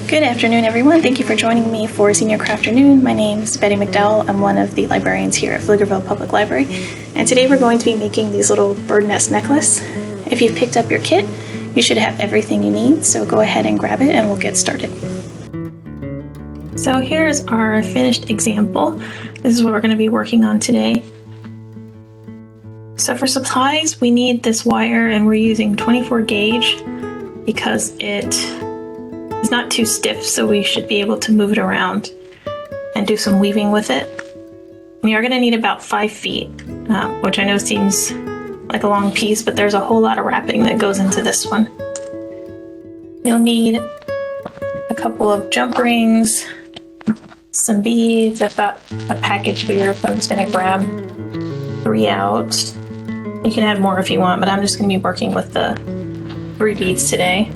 Good afternoon, everyone. Thank you for joining me for Senior Crafternoon. My name is Betty McDowell. I'm one of the librarians here at Pflugerville Public Library, and today we're going to be making these little bird nest necklace. If you've picked up your kit, you should have everything you need, so go ahead and grab it and we'll get started. So here's our finished example. This is what we're going to be working on today. So for supplies, we need this wire, and we're using 24 gauge because it is not too stiff, so we should be able to move it around and do some weaving with it. We are going to need about 5 feet, which I know seems like a long piece, but there's a whole lot of wrapping that goes into this one. You'll need a couple of jump rings, some beads. I've got a package here, so I'm just going to grab 3 out. You can add more if you want, but I'm just going to be working with the 3 beads today.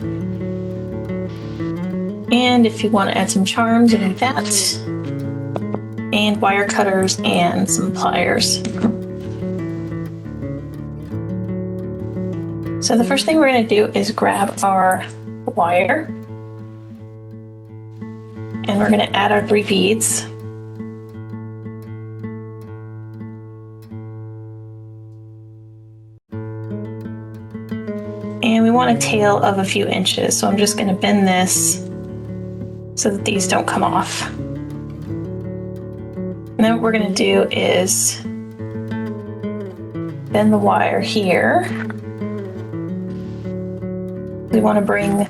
And if you want to add some charms, you need that. And wire cutters and some pliers. So the first thing we're going to do is grab our wire. And we're going to add our 3 beads. And we want a tail of a few inches, so I'm just going to bend this so that these don't come off. And then what we're going to do is bend the wire here. We want to bring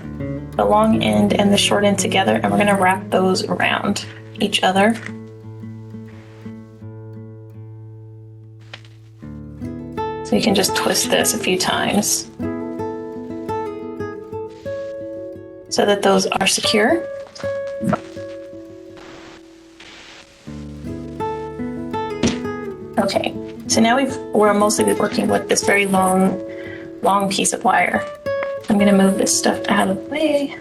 the long end and the short end together, and we're going to wrap those around each other. So you can just twist this a few times so that those are secure. Okay, so now we're mostly working with this very long piece of wire. I'm going to move this stuff out of the way.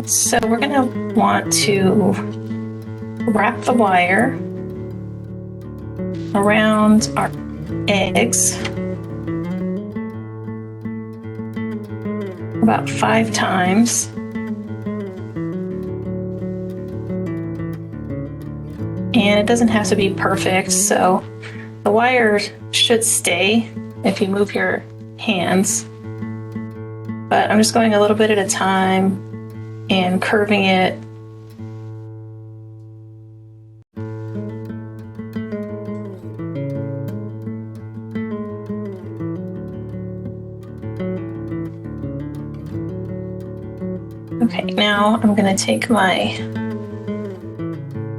So we're going to want to wrap the wire around our eggs about 5 times. And it doesn't have to be perfect, so the wire should stay if you move your hands. But I'm just going a little bit at a time and curving it. Okay, now I'm going to take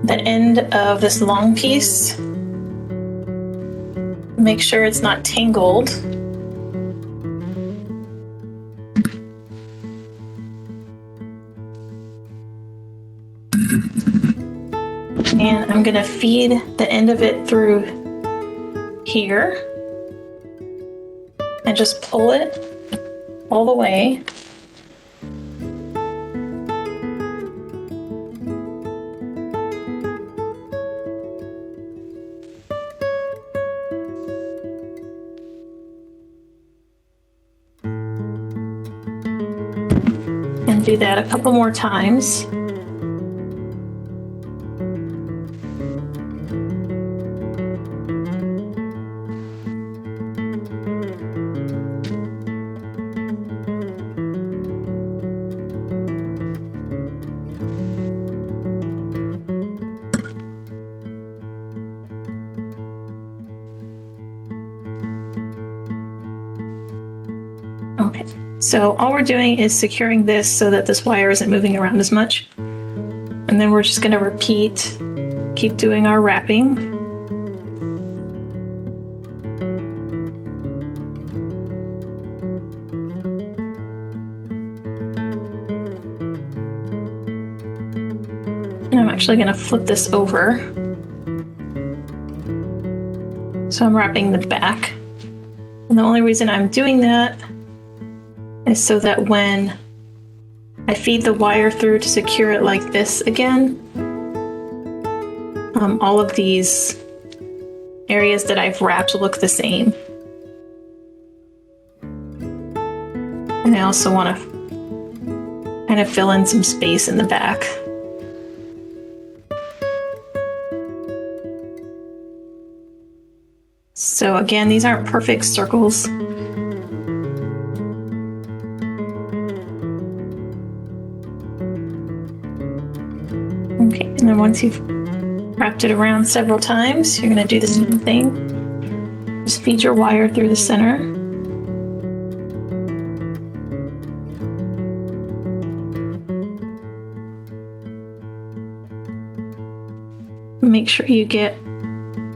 the end of this long piece, make sure it's not tangled. And I'm going to feed the end of it through here and just pull it all the way. And do that a couple more times. Okay, so all we're doing is securing this so that this wire isn't moving around as much. And then we're just going to keep doing our wrapping. And I'm actually going to flip this over. So I'm wrapping the back. And the only reason I'm doing that is so that when I feed the wire through to secure it like this again, all of these areas that I've wrapped look the same. And I also want to kind of fill in some space in the back. So again, these aren't perfect circles. Okay, and then once you've wrapped it around several times, you're going to do the same thing. Just feed your wire through the center. Make sure you get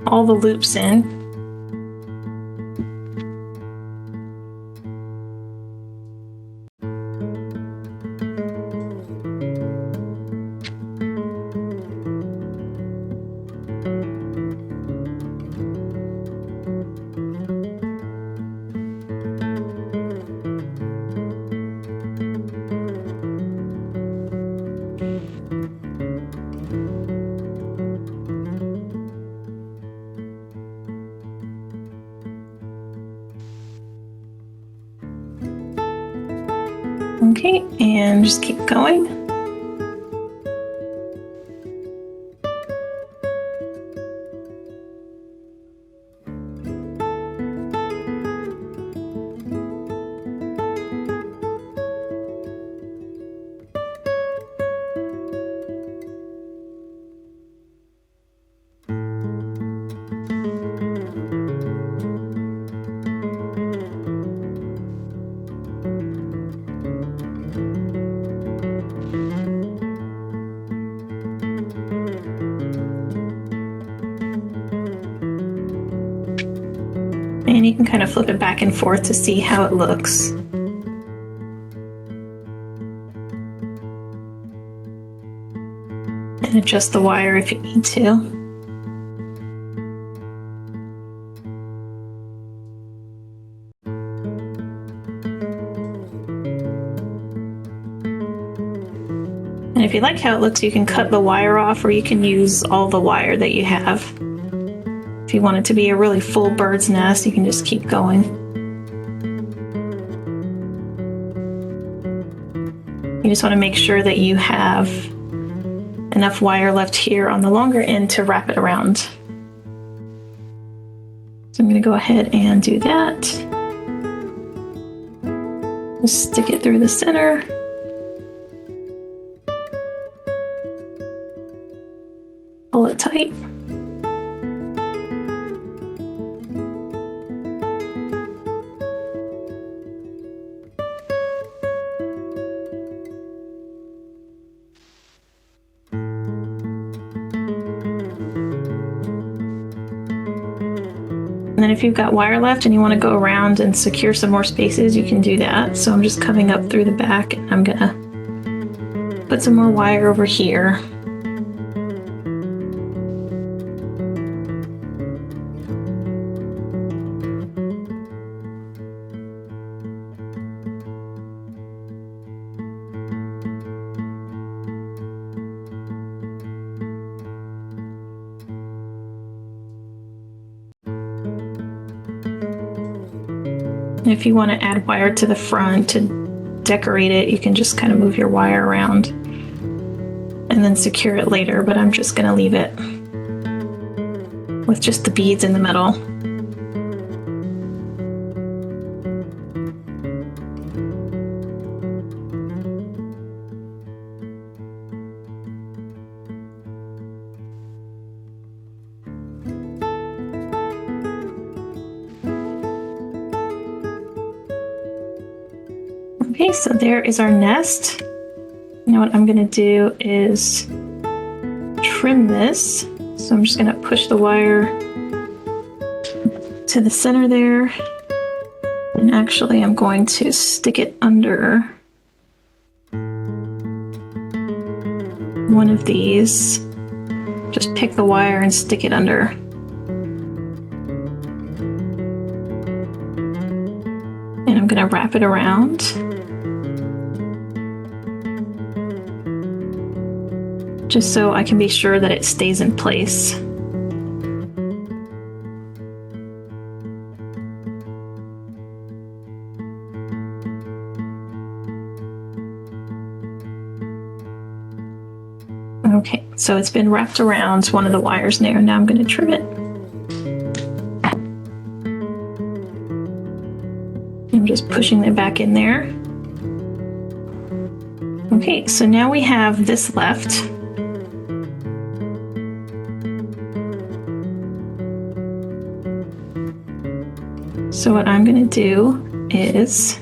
all the loops in. Okay, and just keep going. And you can kind of flip it back and forth to see how it looks. And adjust the wire if you need to. And if you like how it looks, you can cut the wire off, or you can use all the wire that you have. If you want it to be a really full bird's nest, you can just keep going. You just want to make sure that you have enough wire left here on the longer end to wrap it around. So I'm going to go ahead and do that. Just stick it through the center. Pull it tight. And then if you've got wire left and you want to go around and secure some more spaces, you can do that. So I'm just coming up through the back, and I'm gonna put some more wire over here. If you want to add wire to the front to decorate it, you can just kind of move your wire around and then secure it later, but I'm just going to leave it with just the beads in the middle. Okay, so there is our nest. Now what I'm going to do is trim this. So I'm just going to push the wire to the center there. And actually I'm going to stick it under one of these. Just pick the wire and stick it under. And I'm going to wrap it around. Just so I can be sure that it stays in place. So it's been wrapped around one of the wires there. Now I'm going to trim it. I'm just pushing it back in there. Okay, so now we have this left. So what I'm going to do is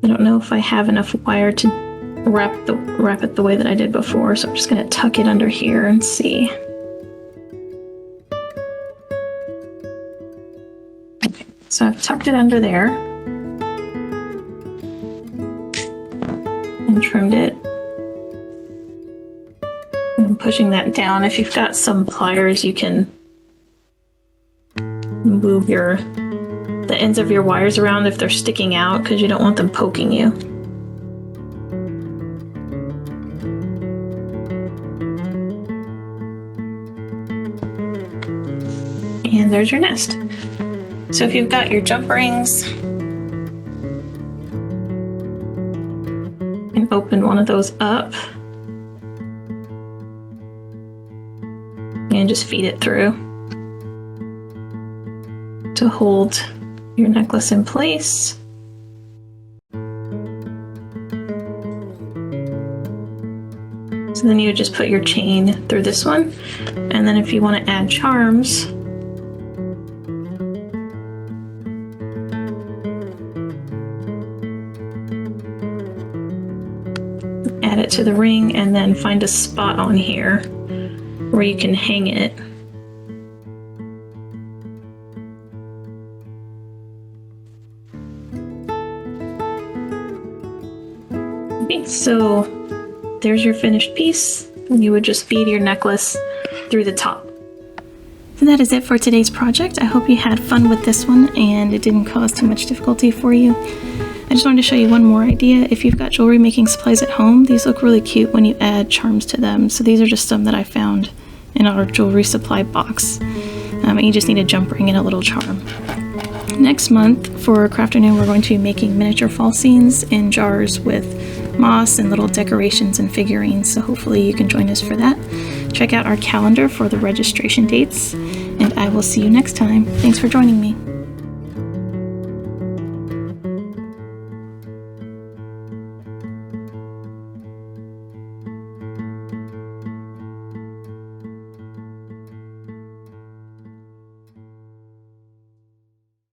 I don't know if I have enough wire to wrap it the way that I did before, so I'm just going to tuck it under here and see. Okay, so I've tucked it under there and trimmed it. And I'm pushing that down. If you've got some pliers, you can move the ends of your wires around if they're sticking out, because you don't want them poking you. And there's your nest. So if you've got your jump rings, and open one of those up and just feed it through to hold your necklace in place. So then you would just put your chain through this one, and then if you want to add charms, add it to the ring, and then find a spot on here where you can hang it. Okay, so there's your finished piece, and you would just feed your necklace through the top. So that is it for today's project. I hope you had fun with this one and it didn't cause too much difficulty for you. I just wanted to show you one more idea. If you've got jewelry making supplies at home, these look really cute when you add charms to them. So these are just some that I found in our jewelry supply box. And you just need a jump ring and a little charm. Next month for Craft Afternoon, we're going to be making miniature fall scenes in jars with moss and little decorations and figurines, so hopefully you can join us for that. Check out our calendar for the registration dates, and I will see you next time. Thanks for joining me.